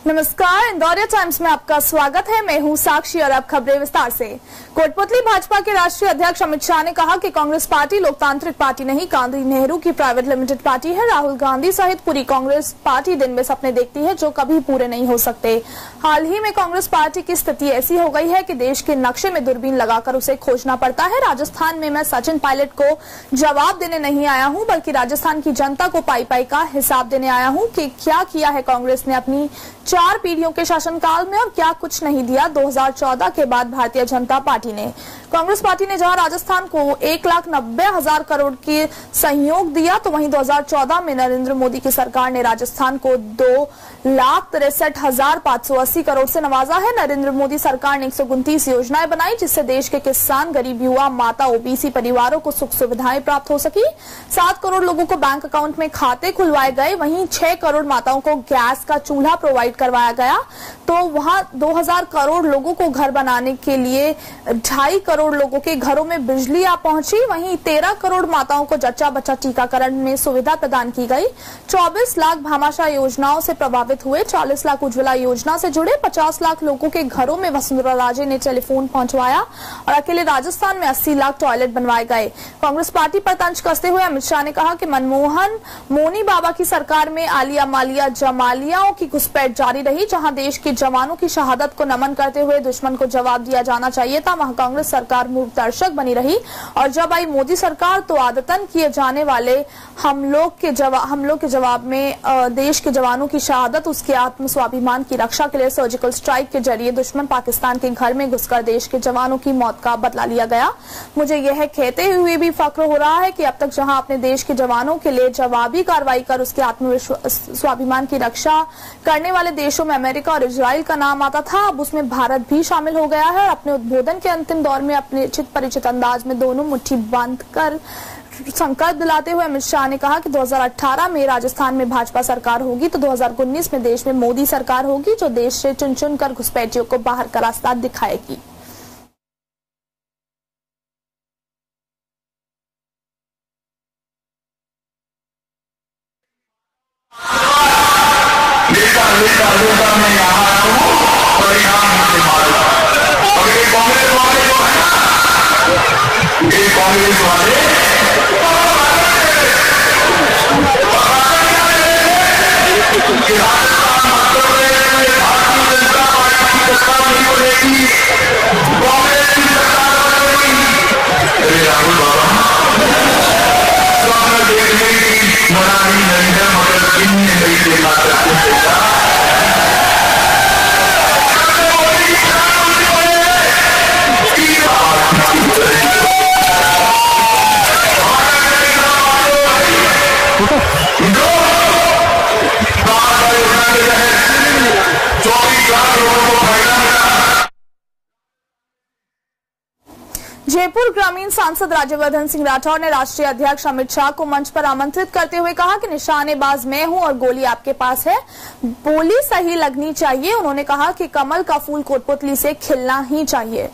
नमस्कार, इंदौरिया टाइम्स में आपका स्वागत है। मैं हूं साक्षी और अब खबरें विस्तार से। कोटपुतली भाजपा के राष्ट्रीय अध्यक्ष अमित शाह ने कहा कि कांग्रेस पार्टी लोकतांत्रिक पार्टी नहीं, गांधी नेहरू की प्राइवेट लिमिटेड पार्टी है। राहुल गांधी सहित पूरी कांग्रेस पार्टी दिन में सपने देखती है जो कभी पूरे नहीं हो सकते। हाल ही में कांग्रेस पार्टी की स्थिति ऐसी हो गई है कि देश के नक्शे में दूरबीन लगाकर उसे खोजना पड़ता है। राजस्थान में मैं सचिन पायलट को जवाब देने नहीं आया हूँ, बल्कि राजस्थान की जनता को पाई पाई का हिसाब देने आया हूँ कि क्या किया है कांग्रेस ने अपनी 4 पीढ़ियों के शासनकाल में और क्या कुछ नहीं दिया 2014 के बाद भारतीय जनता पार्टी ने। कांग्रेस पार्टी ने जहां राजस्थान को 1,90,000 करोड़ के सहयोग दिया, तो वहीं 2014 में नरेंद्र मोदी की सरकार ने राजस्थान को 2,63,580 करोड़ से नवाजा है। नरेंद्र मोदी सरकार ने 129 योजनाएं बनाई, जिससे देश के किसान, गरीब, युवा, माता, ओबीसी परिवारों को सुख सुविधाएं प्राप्त हो सकी। 7 करोड़ लोगों को बैंक अकाउंट में खाते खुलवाए गए। वहीं 6 करोड़ माताओं को गैस का चूल्हा प्रोवाइड करवाया गया। तो वहां 2,000 करोड़ लोगों को घर बनाने के लिए 2.5 करोड़ लोगों के घरों में बिजली आ पहुंची। वहीं 13 करोड़ माताओं को जच्चा बच्चा टीकाकरण में सुविधा प्रदान की गई। 24 लाख भामाशाह योजनाओं से प्रभावित हुए, 40 लाख उज्ज्वला योजना से जुड़े, 50 लाख लोगों के घरों में वसुंधरा राजे ने टेलीफोन पहुंचवाया और अकेले राजस्थान में 80 लाख टॉयलेट बनवाए गए। कांग्रेस पार्टी पर तंज कसते हुए अमित शाह ने कहा कि मनमोहन मोनी बाबा की सरकार में आलिया मालिया जमालियाओं की घुसपैठ जारी रही। जहां देश के जवानों की शहादत को नमन करते हुए दुश्मन को जवाब दिया जाना चाहिए था, वहां कांग्रेस सरकार मूक दर्शक बनी रही। और जब आई मोदी सरकार तो आदतन किए जाने वाले हम लोग के जवाब में देश के जवानों की शहादत, उसके आत्म स्वाभिमान की रक्षा के लिए सर्जिकल स्ट्राइक के जरिए दुश्मन पाकिस्तान के घर में घुसकर देश के जवानों की मौत का बदला लिया गया। मुझे यह कहते हुए भी फक्र हो रहा है कि अब तक जहां अपने देश के जवानों के लिए जवाबी कार्रवाई कर उसके आत्म स्वाभिमान की रक्षा करने वाले देशों में अमेरिका और इजराइल का नाम आता था, अब उसमें भारत भी शामिल हो गया है। अपने उद्बोधन के अंतिम दौर में अपने चित परिचित अंदाज में दोनों मुट्ठी बांध कर संकल्प दिलाते हुए अमित शाह ने कहा कि 2018 में राजस्थान में भाजपा सरकार होगी तो 2019 में देश में मोदी सरकार होगी, जो देश से चुन चुन कर घुसपैठियों को बाहर का रास्ता दिखाएगी। मैं यहाँ आया हूँ और यहाँ मुझे मारूंगा। और ये कांग्रेस वाले जो है, ये कांग्रेस वाले भारतीय जनता पार्टी की सरकार नहीं बनेगी, कांग्रेस की सरकार बनेगी। अरे राहुल बाबा स्वप्न देखने की मनाही नहीं है, मगर जिनने नहीं देखा सकते देखा। जयपुर ग्रामीण सांसद राज्यवर्धन सिंह राठौर ने राष्ट्रीय अध्यक्ष अमित शाह को मंच पर आमंत्रित करते हुए कहा कि निशानेबाज मैं हूं और गोली आपके पास है, बोली सही लगनी चाहिए। उन्होंने कहा कि कमल का फूल कोटपुतली से खिलना ही चाहिए।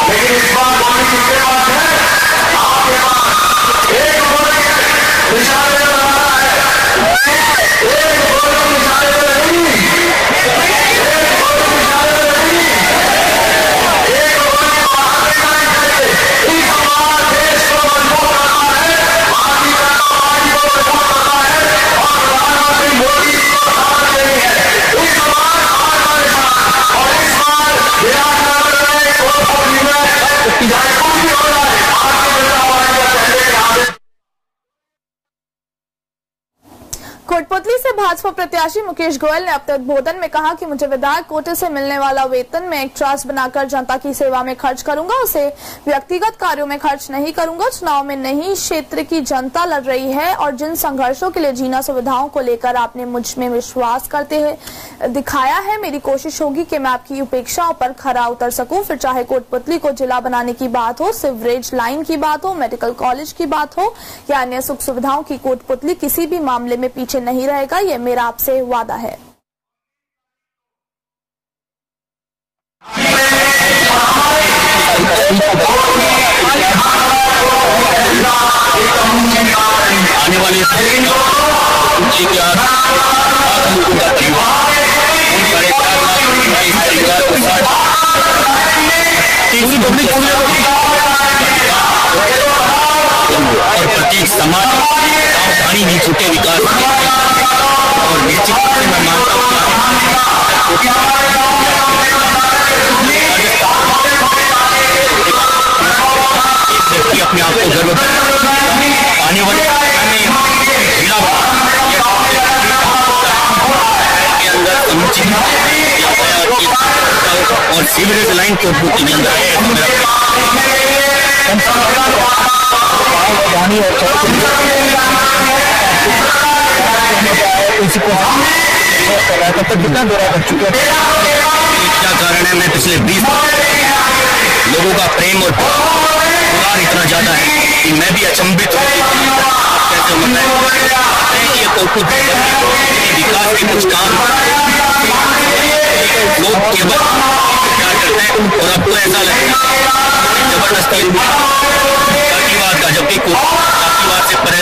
लेकिन इस बार गोली किसके पास है? आपके पास। एक गोली निशाने पे लगाना है, एक गोली निशाने पे नहीं, एक गोली निशाने पे नहीं, एक गोली बाहर निकालनी चाहिए। इस बार देश को मजबूत करना है, भारतीय जनता पार्टी को मजबूत करना है और प्रधानमंत्री मोदी जी को साथ देनी है। इस बार हार का निशान और इस बार कोटपुतली से भाजपा प्रत्याशी मुकेश गोयल ने अपने उद्बोधन में कहा कि मुझे विधायक कोटे से मिलने वाला वेतन मैं एक ट्रस्ट बनाकर जनता की सेवा में खर्च करूंगा, उसे व्यक्तिगत कार्यों में खर्च नहीं करूंगा। चुनाव में नहीं, क्षेत्र की जनता लड़ रही है और जिन संघर्षों के लिए जीना सुविधाओं को लेकर आपने मुझ में विश्वास करते हैं दिखाया है, मेरी कोशिश होगी कि मैं आपकी उपेक्षाओं पर खरा उतर सकूं। फिर चाहे कोटपुतली को जिला बनाने की बात हो, सिवरेज लाइन की बात हो, मेडिकल कॉलेज की बात हो या अन्य सुख सुविधाओं की, कोटपुतली किसी भी मामले में पीछे नहीं रहेगा, यह मेरा आपसे वादा है। आने वाले और प्रत्येक समाज पानी नहीं छूटे विकास और निश्चित रूप से मैं मानता हूँ अपने आप को गर्व आने वाले जिला के अंदर समुचित और सीवरेज लाइन को के अंदर क्या कारण है? मैं पिछले 20 लोगों का प्रेम और प्यार इतना ज्यादा है कि मैं भी अचंभित हूँ कैसे मतलब ये विकास के कुछ काम लोग केवल प्यार करते हैं और अब तो ऐसा लगता है जबरदस्ती जातिवाद का जबकि जातिवाद से परे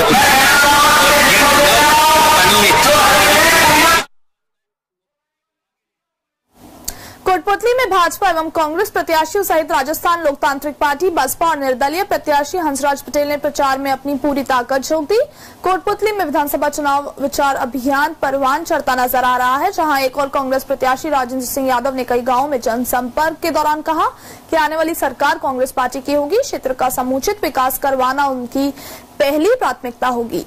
कोटपुतली में भाजपा एवं कांग्रेस प्रत्याशियों सहित राजस्थान लोकतांत्रिक पार्टी, बसपा और निर्दलीय प्रत्याशी हंसराज पटेल ने प्रचार में अपनी पूरी ताकत झोंक दी। कोटपुतली में विधानसभा चुनाव विचार अभियान परवान चढ़ता नजर आ रहा है, जहां एक और कांग्रेस प्रत्याशी राजेंद्र सिंह यादव ने कई गांवों में जनसंपर्क के दौरान कहा कि आने वाली सरकार कांग्रेस पार्टी की होगी, क्षेत्र का समुचित विकास करवाना उनकी पहली प्राथमिकता होगी।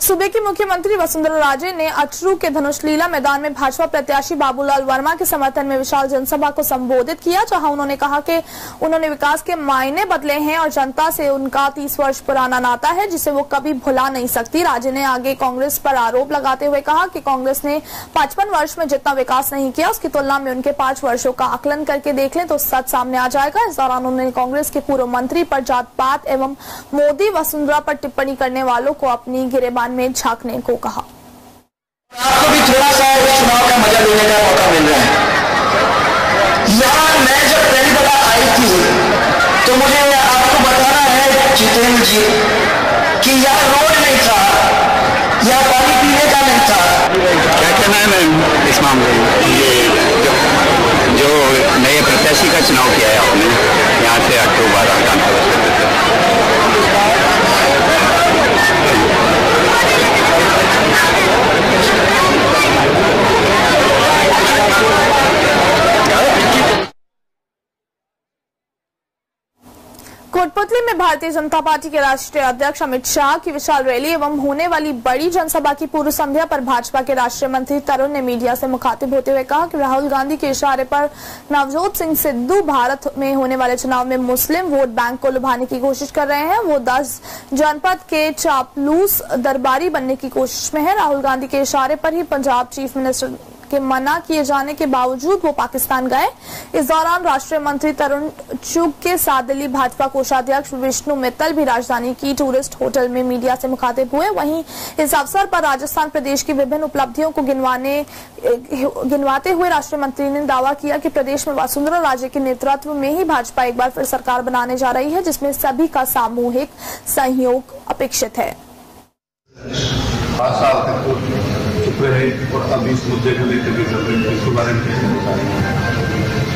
सूबे की मुख्यमंत्री वसुंधरा राजे ने अचरू के धनुषलीला मैदान में भाजपा प्रत्याशी बाबूलाल वर्मा के समर्थन में विशाल जनसभा को संबोधित किया, जहां उन्होंने कहा कि उन्होंने विकास के मायने बदले हैं और जनता से उनका 30 वर्ष पुराना नाता है जिसे वो कभी भुला नहीं सकती। राजे ने आगे कांग्रेस पर आरोप लगाते हुए कहा कि कांग्रेस ने 55 वर्ष में जितना विकास नहीं किया उसकी तुलना में उनके 5 वर्षों का आकलन करके देख लें तो सच सामने आ जाएगा। इस दौरान उन्होंने कांग्रेस के पूर्व मंत्री पर जात पात एवं मोदी वसुंधरा पर टिप्पणी करने वालों को अपनी गिरेबान में झांकने को कहा। आपको भी थोड़ा सा इस चुनाव का मजा लेने का मौका मिल रहा है। यहाँ मैं जब पहली दफा आई थी तो मुझे आपको बताना है जितेंद्र जी कि यहाँ रोड नहीं था, यहाँ पानी पीने का नहीं था। क्या कहना है मैम इस मामले में? ये जो नए प्रत्याशी का चुनाव किया है आपने यहाँ से अक्टूबर कोटपुतली में भारतीय जनता पार्टी के राष्ट्रीय अध्यक्ष अमित शाह की विशाल रैली एवं होने वाली बड़ी जनसभा की पूर्व संध्या पर भाजपा के राष्ट्रीय मंत्री तरुण ने मीडिया से मुखातिब होते हुए कहा कि राहुल गांधी के इशारे पर नवजोत सिंह सिद्धू भारत में होने वाले चुनाव में मुस्लिम वोट बैंक को लुभाने की कोशिश कर रहे हैं। वो 10 जनपद के चापलूस दरबारी बनने की कोशिश में है। राहुल गांधी के इशारे पर ही पंजाब चीफ मिनिस्टर के मना किए जाने के बावजूद वो पाकिस्तान गए। इस दौरान राष्ट्रीय मंत्री तरुण चुग के साथ दिल्ली भाजपा कोषाध्यक्ष विष्णु मित्तल भी राजधानी की टूरिस्ट होटल में मीडिया से मुखातिब हुए। वहीं इस अवसर पर राजस्थान प्रदेश की विभिन्न उपलब्धियों को गिनवाते हुए राष्ट्रीय मंत्री ने दावा किया कि प्रदेश में वसुंधरा राजे के नेतृत्व में ही भाजपा एक बार फिर सरकार बनाने जा रही है, जिसमें सभी का सामूहिक सहयोग अपेक्षित है। 5 साल तक और अब इस मुद्दे को लेकर भी इसके बारे में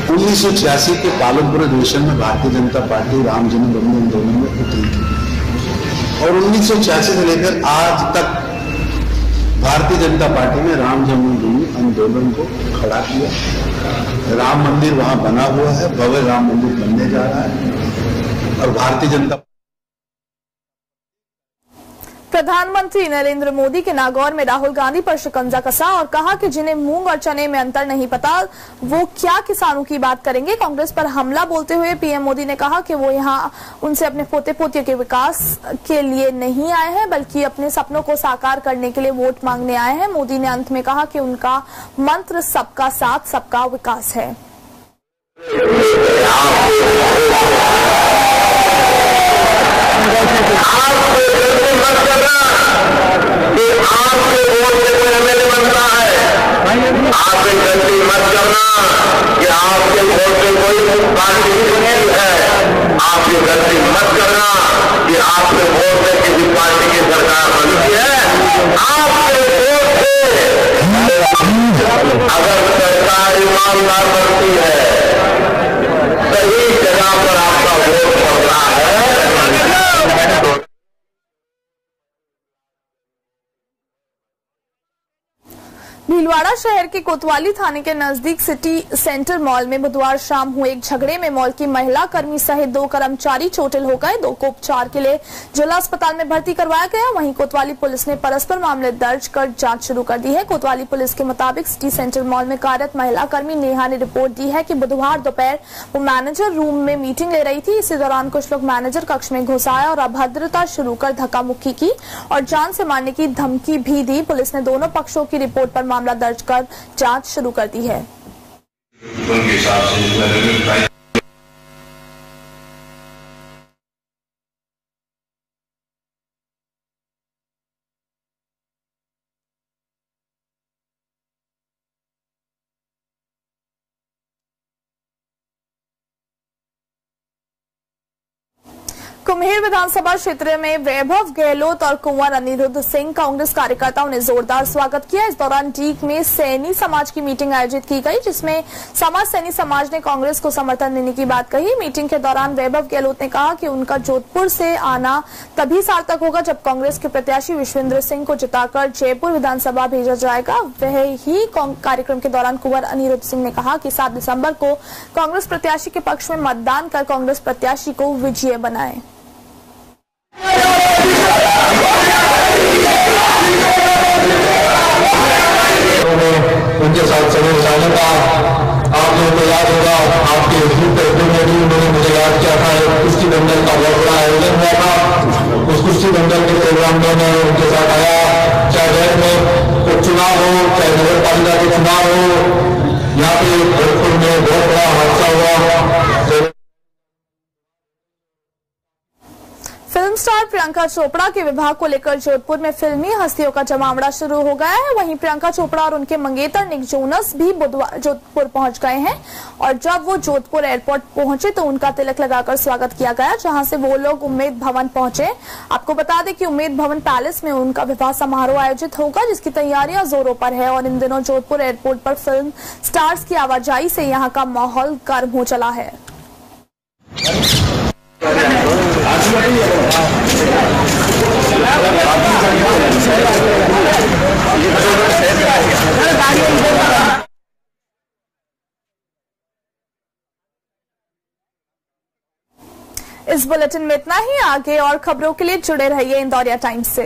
1986 के पालमपुर अधिवेशन में भारतीय जनता पार्टी राम जन्मभूमि आंदोलन में उतरी थी और 1986 से लेकर आज तक भारतीय जनता पार्टी ने राम जन्मभूमि आंदोलन को खड़ा किया। राम मंदिर वहां बना हुआ है, भव्य राम मंदिर बनने जा रहा है और भारतीय जनता प्रधानमंत्री नरेंद्र मोदी के नागौर में राहुल गांधी पर शिकंजा कसा और कहा कि जिन्हें मूंग और चने में अंतर नहीं पता वो क्या किसानों की बात करेंगे। कांग्रेस पर हमला बोलते हुए पीएम मोदी ने कहा कि वो यहां उनसे अपने पोते पोतियों के विकास के लिए नहीं आए हैं बल्कि अपने सपनों को साकार करने के लिए वोट मांगने आए हैं। मोदी ने अंत में कहा कि उनका मंत्र सबका साथ सबका विकास है। गलती मत करना कि आपके वोट से कोई एमएलए बनता है। आपसे गलती मत करना कि आपके वोट से कोई पार्टी बनी है। आपकी गलती मत करना कि आपके वोट से किसी पार्टी की सरकार बनती है। आपके वोट से अगर सरकार ईमानदार बनती है, सही जगह पर आपका वोट पड़ रहा है। भीलवाड़ा शहर के कोतवाली थाने के नजदीक सिटी सेंटर मॉल में बुधवार शाम हुए एक झगड़े में मॉल की महिला कर्मी सहित 2 कर्मचारी चोटिल हो गए। 2 को उपचार के लिए जिला अस्पताल में भर्ती करवाया गया। वहीं कोतवाली पुलिस ने परस्पर मामले दर्ज कर जांच शुरू कर दी है। कोतवाली पुलिस के मुताबिक सिटी सेंटर मॉल में कार्यरत महिला कर्मी नेहा ने रिपोर्ट दी है कि बुधवार दोपहर वो मैनेजर रूम में मीटिंग ले रही थी। इसी दौरान कुछ लोग मैनेजर कक्ष में घुस आए और अभद्रता शुरू कर धक्का मुक्की की और जान से मारने की धमकी भी दी। पुलिस ने दोनों पक्षों की रिपोर्ट पर मामला दर्ज कर जांच शुरू कर दी है। उनके हिसाब से कुम्हेर विधानसभा क्षेत्र में वैभव गहलोत और कुंवर अनिरुद्ध सिंह कांग्रेस कार्यकर्ताओं ने जोरदार स्वागत किया। इस दौरान डीग में सैनी समाज की मीटिंग आयोजित की गई, जिसमें सैनी समाज ने कांग्रेस को समर्थन देने की बात कही। मीटिंग के दौरान वैभव गहलोत ने कहा कि उनका जोधपुर से आना तभी सार्थक होगा जब कांग्रेस के प्रत्याशी विश्वेंद्र सिंह को जिताकर जयपुर विधानसभा भेजा जाएगा। वह ही कार्यक्रम के दौरान कुंवर अनिरुद्ध सिंह ने कहा कि 7 दिसंबर को कांग्रेस प्रत्याशी के पक्ष में मतदान कर कांग्रेस प्रत्याशी को विजयी बनाए। उनके साथ समय बिताने का आप लोगों को याद होगा, आपके उन्होंने मुझे याद किया था। एक कुश्ती दंगल का बहुत बड़ा आयोजन हुआ था। उस कुश्ती दंगल के प्रोग्राम में मैं उनके साथ आया। चाहे शहर में चुनाव हो, चाहे नगर पालिका के चुनाव हो, यहाँ पे जोधपुर में बहुत बड़ा हादसा हुआ। फिल्म स्टार प्रियंका चोपड़ा के विवाह को लेकर जोधपुर में फिल्मी हस्तियों का जमावड़ा शुरू हो गया है। वहीं प्रियंका चोपड़ा और उनके मंगेतर निक जोनस भी बुधवार जोधपुर पहुंच गए हैं और जब वो जोधपुर एयरपोर्ट पहुंचे तो उनका तिलक लगाकर स्वागत किया गया, जहां से वो लोग उम्मेद भवन पहुंचे। आपको बता दें कि उम्मेद भवन पैलेस में उनका विवाह समारोह आयोजित होगा, जिसकी तैयारियां जोरों पर है और इन दिनों जोधपुर एयरपोर्ट पर फिल्म स्टार्स की आवाजाही से यहाँ का माहौल गर्म हो चला है। इस बुलेटिन में इतना ही। आगे और खबरों के लिए जुड़े रहिए इंदौरिया टाइम्स से।